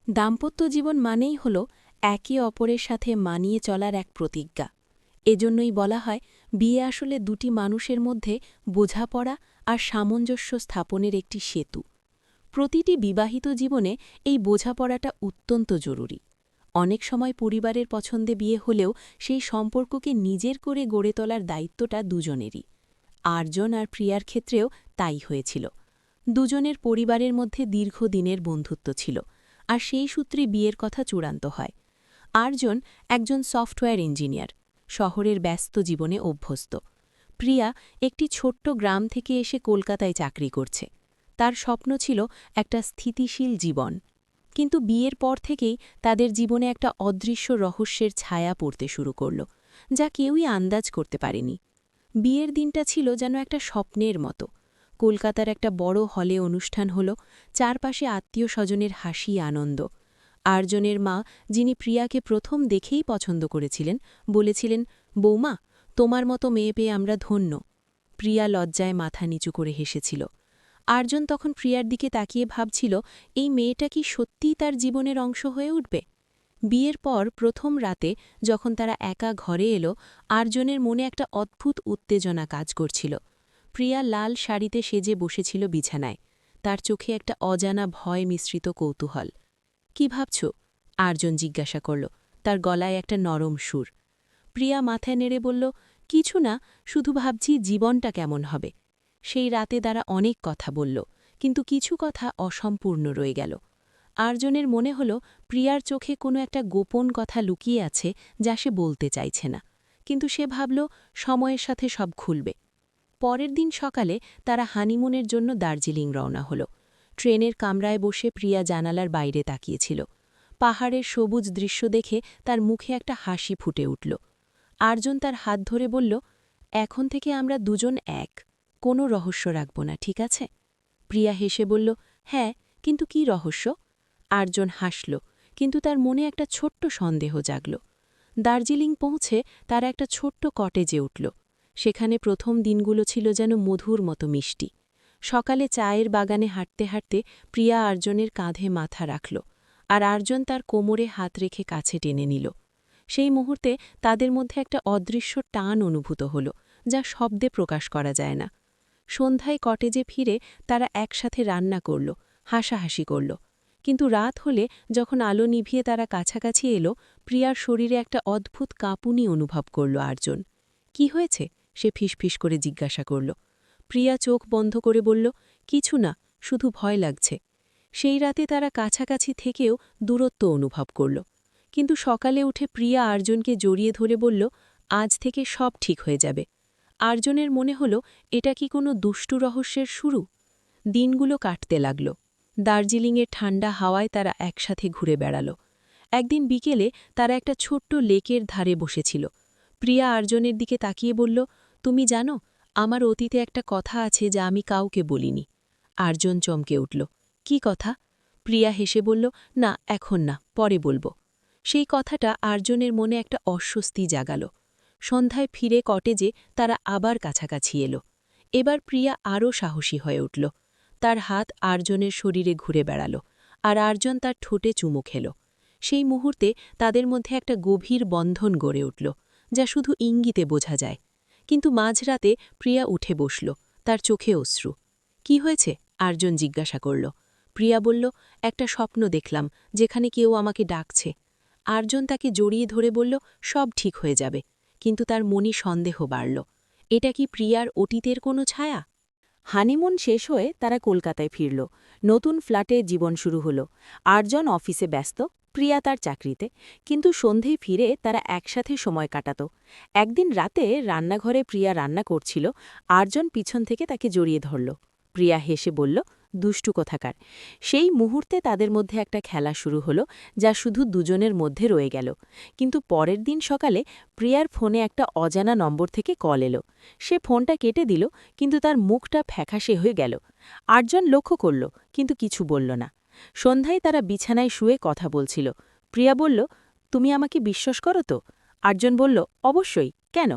দাম্পত্য জীবন মানেই হল একে অপরের সাথে মানিয়ে চলার এক প্রতিজ্ঞা। এজন্যই বলা হয় বিয়ে আসলে দুটি মানুষের মধ্যে বোঝাপড়া আর সামঞ্জস্য স্থাপনের একটি সেতু। প্রতিটি বিবাহিত জীবনে এই বোঝাপড়াটা অত্যন্ত জরুরি। অনেক সময় পরিবারের পছন্দে বিয়ে হলেও সেই সম্পর্ককে নিজের করে গড়ে তোলার দায়িত্বটা দুজনেরই। আর্যন আর প্রিয়ার ক্ষেত্রেও তাই হয়েছিল। দুজনের পরিবারের মধ্যে দীর্ঘদিনের বন্ধুত্ব ছিল, আর সেই সূত্রে বিয়ের কথা চূড়ান্ত হয়। আর্যন একজন সফটওয়্যার ইঞ্জিনিয়ার, শহরের ব্যস্ত জীবনে অভ্যস্ত। প্রিয়া একটি ছোট্ট গ্রাম থেকে এসে কলকাতায় চাকরি করছে। তার স্বপ্ন ছিল একটা স্থিতিশীল জীবন। কিন্তু বিয়ের পর থেকেই তাদের জীবনে একটা অদৃশ্য রহস্যের ছায়া পড়তে শুরু করল, যা কেউই আন্দাজ করতে পারেনি। বিয়ের দিনটা ছিল যেন একটা স্বপ্নের মতো। কলকাতার একটা বড় হলে অনুষ্ঠান হল, চারপাশে আত্মীয় স্বজনের হাসি আনন্দ। আর্জনের মা, যিনি প্রিয়াকে প্রথম দেখেই পছন্দ করেছিলেন, বলেছিলেন, বৌমা, তোমার মতো মেয়ে পেয়ে আমরা ধন্য। প্রিয়া লজ্জায় মাথা নিচু করে হেসেছিল। আর্জন তখন প্রিয়ার দিকে তাকিয়ে ভাবছিল, এই মেয়েটা কি সত্যিই তার জীবনের অংশ হয়ে উঠবে। বিয়ের পর প্রথম রাতে যখন তারা একা ঘরে এলো, আর্জনের মনে একটা অদ্ভুত উত্তেজনা কাজ করছিল। প্রিয়া লাল শাড়িতে সেজে বসেছিল বিছানায়। তার চোখে একটা অজানা ভয় মিশ্রিত কৌতূহল। কি ভাবছ? আর্জন জিজ্ঞাসা করল, তার গলায় একটা নরম সুর। প্রিয়া মাথায় নেড়ে বলল, কিছু না, শুধু ভাবছি জীবনটা কেমন হবে। সেই রাতে তারা অনেক কথা বলল, কিন্তু কিছু কথা অসম্পূর্ণ রয়ে গেল। আর্জনের মনে হল প্রিয়ার চোখে কোনো একটা গোপন কথা লুকিয়ে আছে, যা সে বলতে চাইছে না। কিন্তু সে ভাবল সময়ের সাথে সব খুলবে। পরের দিন সকালে তারা হানিমুনের জন্য দার্জিলিং রওনা হল। ট্রেনের কামরায় বসে প্রিয়া জানালার বাইরে তাকিয়েছিল। পাহাড়ের সবুজ দৃশ্য দেখে তার মুখে একটা হাসি ফুটে উঠল। আর্জন তার হাত ধরে বলল, এখন থেকে আমরা দুজন এক, কোনো রহস্য রাখব না, ঠিক আছে? প্রিয়া হেসে বলল, হ্যাঁ, কিন্তু কি রহস্য? আর্জন হাসল, কিন্তু তার মনে একটা ছোট্ট সন্দেহ জাগল। দার্জিলিং পৌঁছে তারা একটা ছোট্ট কটেজে উঠল। সেখানে প্রথম দিনগুলো ছিল যেন মধুর মতো মিষ্টি। সকালে চায়ের বাগানে হাঁটতে হাঁটতে প্রিয়া আর্জনের কাঁধে মাথা রাখল, আর আর্জন তার কোমরে হাত রেখে কাছে টেনে নিল। সেই মুহূর্তে তাদের মধ্যে একটা অদৃশ্য টান অনুভূত হল, যা শব্দে প্রকাশ করা যায় না। সন্ধ্যায় কটেজে ফিরে তারা একসাথে রান্না করল, হাসাহাসি করল। কিন্তু রাত হলে যখন আলো নিভিয়ে তারা কাছাকাছি এলো, প্রিয়ার শরীরে একটা অদ্ভুত কাঁপুনি অনুভব করল আর্জন। কি হয়েছে? সে ফিসফিস করে জিজ্ঞাসা করল। প্রিয়া চোখ বন্ধ করে বলল, কিছু না, শুধু ভয় লাগছে। সেই রাতে তারা কাছাকাছি থেকেও দূরত্ব অনুভব করল। কিন্তু সকালে উঠে প্রিয়া আর্জনকে জড়িয়ে ধরে বলল, আজ থেকে সব ঠিক হয়ে যাবে। আর্জনের মনে হল এটা কি কোনো দুষ্টু রহস্যের শুরু। দিনগুলো কাটতে লাগল। দার্জিলিংয়ের ঠান্ডা হাওয়ায় তারা একসাথে ঘুরে বেড়াল। একদিন বিকেলে তারা একটা ছোট্ট লেকের ধারে বসেছিল। প্রিয়া আর্জনের দিকে তাকিয়ে বলল, তুমি জানো, আমার অতীতে একটা কথা আছে যা আমি কাউকে বলিনি। আর্জন চমকে উঠল। কি কথা? প্রিয়া হেসে বলল, না, এখন না, পরে বলবো। সেই কথাটা আর্জনের মনে একটা অস্বস্তি জাগাল। সন্ধ্যায় ফিরে কটেজে তারা আবার কাছাকাছি এলো। এবার প্রিয়া আরও সাহসী হয়ে উঠল। তার হাত আর্জনের শরীরে ঘুরে বেড়াল, আর আর্জন তার ঠোঁটে চুমু খেল। সেই মুহূর্তে তাদের মধ্যে একটা গভীর বন্ধন গড়ে উঠল, যা শুধু ইঙ্গিতে বোঝা যায়। কিন্তু মাঝরাতে প্রিয়া উঠে বসল, তার চোখে অশ্রু। কি হয়েছে? আর্জন জিজ্ঞাসা করল। প্রিয়া বলল, একটা স্বপ্ন দেখলাম, যেখানে কেউ আমাকে ডাকছে। আর্জন তাকে জড়িয়ে ধরে বলল, সব ঠিক হয়ে যাবে। কিন্তু তার মনে সন্দেহ বাড়ল। এটা কি প্রিয়ার অতীতের কোনো ছায়া? হানিমুন শেষ হয়ে তারা কলকাতায় ফিরল। নতুন ফ্ল্যাটে জীবন শুরু হল। আর্জন অফিসে ব্যস্ত, প্রিয়া তার চাকরিতে। কিন্তু সন্ধেয় ফিরে তারা একসাথে সময় কাটাত। একদিন রাতে রান্নাঘরে প্রিয়া রান্না করছিল, আর্জন পিছন থেকে তাকে জড়িয়ে ধরল। প্রিয়া হেসে বলল, দুষ্টু কোথাকার। সেই মুহূর্তে তাদের মধ্যে একটা খেলা শুরু হলো, যা শুধু দুজনের মধ্যে রয়ে গেল। কিন্তু পরের দিন সকালে প্রিয়ার ফোনে একটা অজানা নম্বর থেকে কল এলো। সে ফোনটা কেটে দিল, কিন্তু তার মুখটা ফ্যাকাশে হয়ে গেল। আর্জন লক্ষ্য করল, কিন্তু কিছু বলল না। সন্ধ্যায় তারা বিছানায় শুয়ে কথা বলছিল। প্রিয়া বলল, তুমি আমাকে বিশ্বাস করো তো? আর্জন বলল, অবশ্যই, কেন?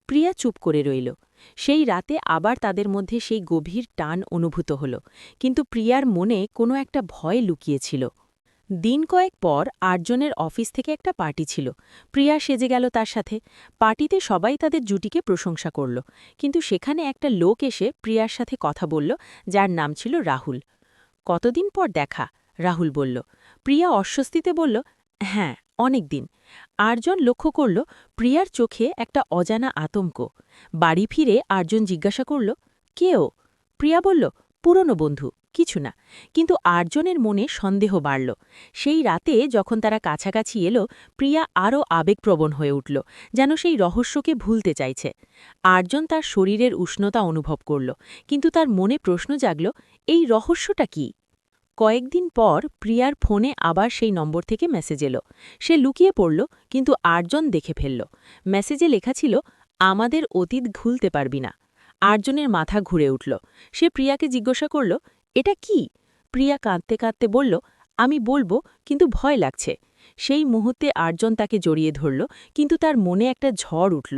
প্রিয়া চুপ করে রইল। সেই রাতে আবার তাদের মধ্যে সেই গভীর টান অনুভূত হল, কিন্তু প্রিয়ার মনে কোনো একটা ভয় লুকিয়েছিল। দিন কয়েক পর আর্জনের অফিস থেকে একটা পার্টি ছিল। প্রিয়া সেজে গেল তার সাথে। পার্টিতে সবাই তাদের জুটিকে প্রশংসা করল, কিন্তু সেখানে একটা লোক এসে প্রিয়ার সাথে কথা বলল, যার নাম ছিল রাহুল। কতদিন পর দেখা, রাহুল বলল। প্রিয়া অস্বস্তিতে বলল, হ্যাঁ, অনেক দিন। আর্জন লক্ষ্য করল প্রিয়ার চোখে একটা অজানা আতঙ্ক। বাড়ি ফিরে আর্জন জিজ্ঞাসা করল, কেও? প্রিয়া বলল, পুরনো বন্ধু, কিছু না। কিন্তু আর্জনের মনে সন্দেহ বাড়ল। সেই রাতে যখন তারা কাছাকাছি এলো, প্রিয়া আরও আবেগপ্রবণ হয়ে উঠল, যেন সেই রহস্যকে ভুলতে চাইছে। আর্জন তার শরীরের উষ্ণতা অনুভব করল, কিন্তু তার মনে প্রশ্ন জাগল, এই রহস্যটা কি? কয়েকদিন পর প্রিয়ার ফোনে আবার সেই নম্বর থেকে মেসেজ এলো। সে লুকিয়ে পড়ল, কিন্তু আর্জন দেখে ফেলল। মেসেজে লেখা ছিল, আমাদের অতীত ভুলতে পারবি না। আর্জনের মাথা ঘুরে উঠল। সে প্রিয়াকে জিজ্ঞাসা করল, এটা কি? প্রিয়া কাঁদতে কাঁদতে বলল, আমি বলবো, কিন্তু ভয় লাগছে। সেই মুহূর্তে আর্জন তাকে জড়িয়ে ধরল, কিন্তু তার মনে একটা ঝড় উঠল।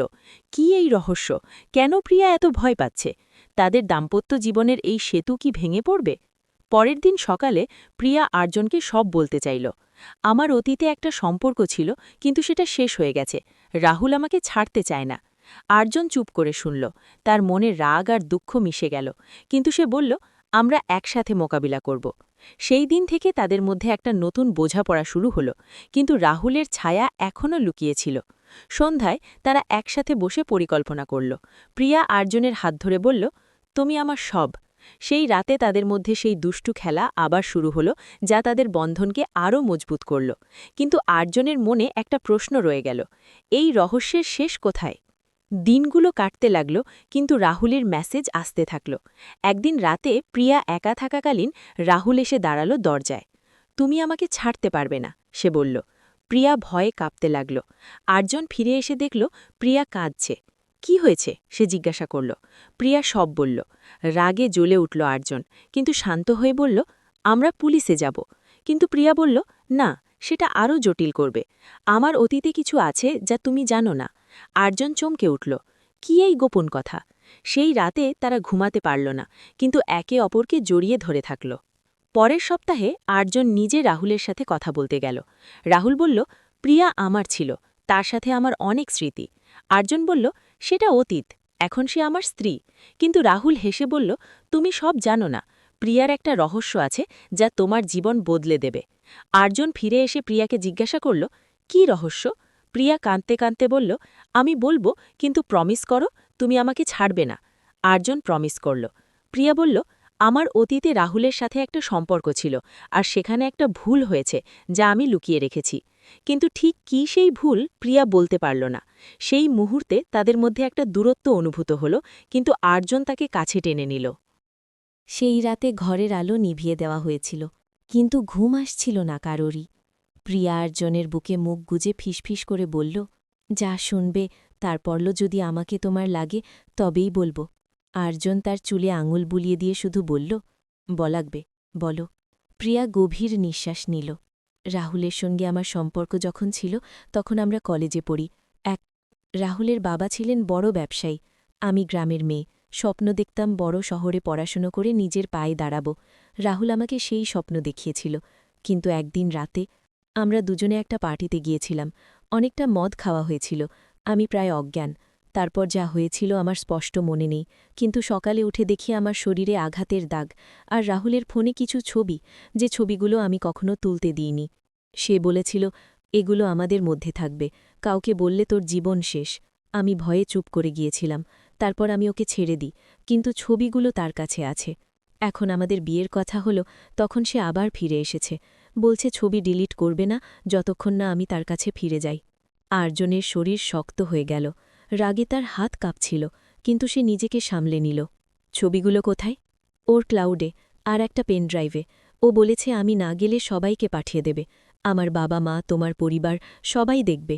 কি এই রহস্য? কেন প্রিয়া এত ভয় পাচ্ছে? তাদের দাম্পত্য জীবনের এই সেতু কি ভেঙে পড়বে? পরের দিন সকালে প্রিয়া আর্জনকে সব বলতে চাইল। আমার অতীতে একটা সম্পর্ক ছিল, কিন্তু সেটা শেষ হয়ে গেছে। রাহুল আমাকে ছাড়তে চায় না। আর্জন চুপ করে শুনল। তার মনে রাগ আর দুঃখ মিশে গেল, কিন্তু সে বলল, আমরা একসাথে মোকাবিলা করব। সেই দিন থেকে তাদের মধ্যে একটা নতুন বোঝাপড়া শুরু হলো, কিন্তু রাহুলের ছায়া এখনও লুকিয়েছিল। সন্ধ্যায় তারা একসাথে বসে পরিকল্পনা করল। প্রিয়া আর্জনের হাত ধরে বলল, তুমি আমার সব। সেই রাতে তাদের মধ্যে সেই দুষ্টু খেলা আবার শুরু হলো, যা তাদের বন্ধনকে আরও মজবুত করল। কিন্তু আর্জনের মনে একটা প্রশ্ন রয়ে গেল, এই রহস্যের শেষ কোথায়? দিনগুলো কাটতে লাগল, কিন্তু রাহুলের মেসেজ আসতে থাকল। একদিন রাতে প্রিয়া একা থাকাকালীন রাহুল এসে দাঁড়ালো দরজায়। তুমি আমাকে ছাড়তে পারবে না, সে বলল। প্রিয়া ভয়ে কাঁপতে লাগল। আর্জন ফিরে এসে দেখল প্রিয়া কাঁদছে। কি হয়েছে, সে জিজ্ঞাসা করল। প্রিয়া সব বলল। রাগে জ্বলে উঠল আর্জন, কিন্তু শান্ত হয়ে বলল, আমরা পুলিশে যাব। কিন্তু প্রিয়া বলল, না, সেটা আরও জটিল করবে। আমার অতীতে কিছু আছে যা তুমি জানো না। আর্জন চমকে উঠল। কি এই গোপন কথা? সেই রাতে তারা ঘুমাতে পারল না, কিন্তু একে অপরকে জড়িয়ে ধরে থাকল। পরের সপ্তাহে আর্জন নিজে রাহুলের সাথে কথা বলতে গেল। রাহুল বলল, প্রিয়া আমার ছিল, তার সাথে আমার অনেক স্মৃতি। আর্জন বলল, সেটা অতীত, এখন সে আমার স্ত্রী। কিন্তু রাহুল হেসে বলল, তুমি সব জানো না। প্রিয়ার একটা রহস্য আছে যা তোমার জীবন বদলে দেবে। আর্জন ফিরে এসে প্রিয়াকে জিজ্ঞাসা করল, কি রহস্য? প্রিয়া কাঁদতে কাঁদতে বলল, আমি বলবো, কিন্তু প্রমিস করো, তুমি আমাকে ছাড়বে না। আর্জন প্রমিস করল। প্রিয়া বলল, আমার অতীতে রাহুলের সাথে একটা সম্পর্ক ছিল, আর সেখানে একটা ভুল হয়েছে যা আমি লুকিয়ে রেখেছি। কিন্তু ঠিক কী সেই ভুল প্রিয়া বলতে পারল না। সেই মুহূর্তে তাদের মধ্যে একটা দূরত্ব অনুভূত হল, কিন্তু আর্জন তাকে কাছে টেনে নিল। সেই রাতে ঘরের আলো নিভিয়ে দেওয়া হয়েছিল, কিন্তু ঘুম আসছিল না কারোরই। প্রিয়া আর্জনের বুকে মুখ গুজে ফিসফিস করে বলল, যা শুনবে তারপরও যদি আমাকে তোমার লাগে তবেই বলবো। আর্জন তার চুলে আঙুল বুলিয়ে দিয়ে শুধু বলল, বলাগবে, বলো। প্রিয়া গভীর নিঃশ্বাস নিল। রাহুলের সঙ্গে আমার সম্পর্ক যখন ছিল তখন আমরা কলেজে পড়ি। রাহুলের বাবা ছিলেন বড় ব্যবসায়ী। আমি গ্রামের মেয়ে, স্বপ্ন দেখতাম বড় শহরে পড়াশুনো করে নিজের পায়ে দাঁড়াব। রাহুল আমাকে সেই স্বপ্ন দেখিয়েছিল। কিন্তু একদিন রাতে আমরা দুজনে একটা পার্টিতে গিয়েছিলাম। অনেকটা মদ খাওয়া হয়েছিল। আমি প্রায় অজ্ঞান। তারপর যা হয়েছিল আমার স্পষ্ট মনে নেই, কিন্তু সকালে উঠে দেখি আমার শরীরে আঘাতের দাগ, আর রাহুলের ফোনে কিছু ছবি, যে ছবিগুলো আমি কখনো তুলতে দিইনি। সে বলেছিল, এগুলো আমাদের মধ্যে থাকবে, কাউকে বললে তোর জীবন শেষ। আমি ভয়ে চুপ করে গিয়েছিলাম। তারপর আমি ওকে ছেড়ে দিই, কিন্তু ছবিগুলো তার কাছে আছে। এখন আমাদের বিয়ের কথা হলো, তখন সে আবার ফিরে এসেছে। বলছে ছবি ডিলিট করবে না যতক্ষণ না আমি তার কাছে ফিরে যাই। আর্জনের শরীর শক্ত হয়ে গেল। রাগে তার হাত কাঁপছিল, কিন্তু সে নিজেকে সামলে নিল। ছবিগুলো কোথায়? ওর ক্লাউডে, আর একটা পেনড্রাইভে। ও বলেছে আমি না গেলে সবাইকে পাঠিয়ে দেবে। আমার বাবা মা, তোমার পরিবার, সবাই দেখবে।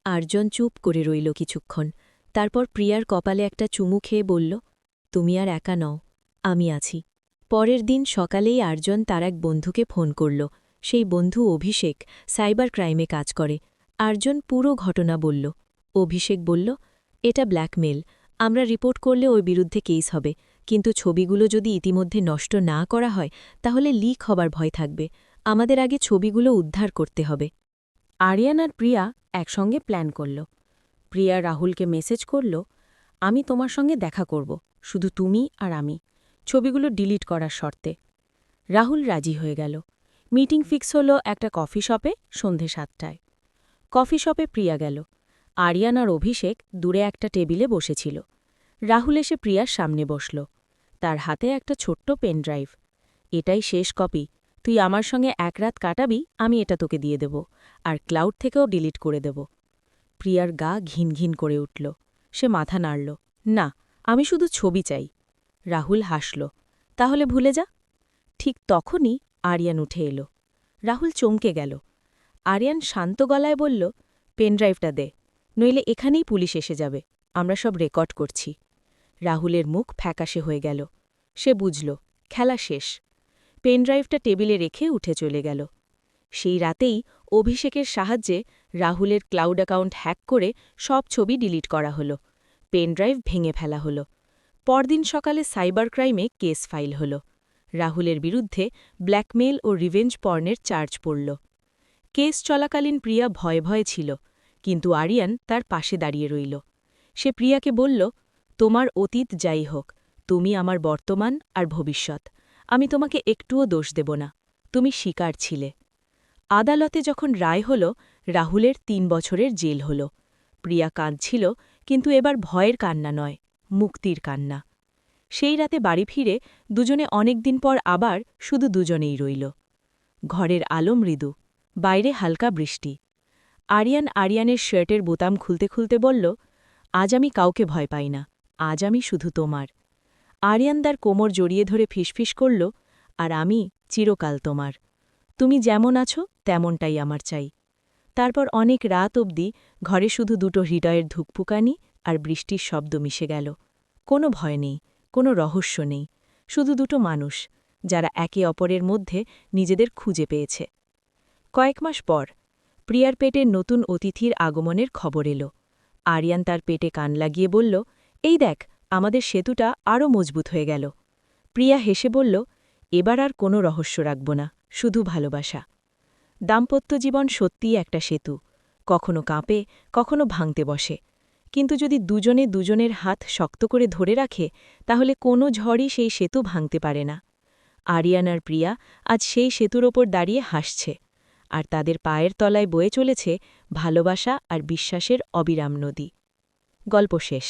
আর্জন চুপ করে রইল কিছুক্ষণ। তারপর প্রিয়ার কপালে একটা চুমু খেয়ে বলল, তুমি আর একা নও, আমি আছি। পরের দিন সকালেই আর্জন তার এক বন্ধুকে ফোন করল। সেই বন্ধু অভিষেক সাইবার ক্রাইমে কাজ করে। আর্জন পুরো ঘটনা বলল। অভিষেক বলল, এটা ব্ল্যাকমেল। আমরা রিপোর্ট করলে ওর বিরুদ্ধে কেস হবে, কিন্তু ছবিগুলো যদি ইতিমধ্যে নষ্ট না করা হয় তাহলে লিক হবার ভয় থাকবে। আমাদের আগে ছবিগুলো উদ্ধার করতে হবে। আরিয়ান আর প্রিয়া একসঙ্গে প্ল্যান করল। প্রিয়া রাহুলকে মেসেজ করল, আমি তোমার সঙ্গে দেখা করব, শুধু তুমি আর আমি, ছবিগুলো ডিলিট করার শর্তে। রাহুল রাজি হয়ে গেল। মিটিং ফিক্স হল একটা কফি শপে সন্ধে 7টায়। কফি শপে প্রিয়া গেল। আরিয়ান আর অভিষেক দূরে একটা টেবিলে বসেছিল। রাহুল এসে প্রিয়ার সামনে বসল। তার হাতে একটা ছোট্ট পেন ড্রাইভ। এটাই শেষ কপি, তুই আমার সঙ্গে এক রাত কাটাবি, আমি এটা তোকে দিয়ে দেব, আর ক্লাউড থেকেও ডিলিট করে দেব। প্রিয়ার গা ঘিন ঘিন করে উঠল। সে মাথা নাড়ল, না, আমি শুধু ছবি চাই। রাহুল হাসল, তাহলে ভুলে যা। ঠিক তখনই আরিয়ান উঠে এলো। রাহুল চমকে গেল। আরিয়ান শান্ত গলায় বলল, পেনড্রাইভটা দে, নইলে এখানেই পুলিশ এসে যাবে, আমরা সব রেকর্ড করছি। রাহুলের মুখ ফ্যাকাশে হয়ে গেল। সে বুঝল, খেলা শেষ। পেনড্রাইভটা টেবিলে রেখে উঠে চলে গেল। সেই রাতেই অভিষেকের সাহায্যে রাহুলের ক্লাউড অ্যাকাউন্ট হ্যাক করে সব ছবি ডিলিট করা হল। পেনড্রাইভ ভেঙে ফেলা হল। পরদিন সকালে সাইবার ক্রাইমে কেস ফাইল হল। রাহুলের বিরুদ্ধে ব্ল্যাকমেইল ও রিভেঞ্জ পর্নের চার্জ পড়ল। কেস চলাকালীন প্রিয়া ভয়ে ভয়ে ছিল, কিন্তু আরিয়ান তার পাশে দাঁড়িয়ে রইল। সে প্রিয়াকে বলল, তোমার অতীত যাই হোক, তুমি আমার বর্তমান আর ভবিষ্যৎ, আমি তোমাকে একটুও দোষ দেব না, তুমি শিকার ছিলে। আদালতে যখন রায় হল, রাহুলের ৩ বছরের জেল হল। প্রিয়া কাঁদছিল, কিন্তু এবার ভয়ের কান্না নয়, মুক্তির কান্না। সেই রাতে বাড়ি ফিরে দুজনে অনেক দিন পর আবার শুধু দুজনেই রইল। ঘরের আলো মৃদু, বাইরে হালকা বৃষ্টি। আরিয়ানের শার্টের বোতাম খুলতে খুলতে বলল, আজ আমি কাউকে ভয় পাই না, আজ আমি শুধু তোমার। আরিয়ান তার কোমর জড়িয়ে ধরে ফিসফিস করল, আর আমি চিরকাল তোমার। তুমি যেমন আছো তেমনটাই আমার চাই। তারপর অনেক রাত অবধি ঘরে শুধু দুটো হৃদয়ের ধুকপুকানি আর বৃষ্টির শব্দ মিশে গেল। কোনো ভয় নেই, কোনো রহস্য নেই, শুধু দুটো মানুষ, যারা একে অপরের মধ্যে নিজেদের খুঁজে পেয়েছে। কয়েক মাস পর প্রিয়ার পেটে নতুন অতিথির আগমনের খবর এলো। আরিয়ান তার পেটে কান লাগিয়ে বলল, এই দেখ, আমাদের সেতুটা আরও মজবুত হয়ে গেল। প্রিয়া হেসে বলল, এবার আর কোনো রহস্য রাখব না, শুধু ভালোবাসা। দাম্পত্য জীবন সত্যিই একটা সেতু, কখনো কাঁপে, কখনো ভাঙতে বসে, কিন্তু যদি দুজনে দুজনের হাত শক্ত করে ধরে রাখে, তাহলে কোনো ঝড়ই সেই সেতু ভাঙতে পারে না। আরিয়ান আর প্রিয়া আজ সেই সেতুর ওপর দাঁড়িয়ে হাসছে, আর তাদের পায়ের তলায় বয়ে চলেছে ভালোবাসা আর বিশ্বাসের অবিরাম নদী। গল্প শেষ।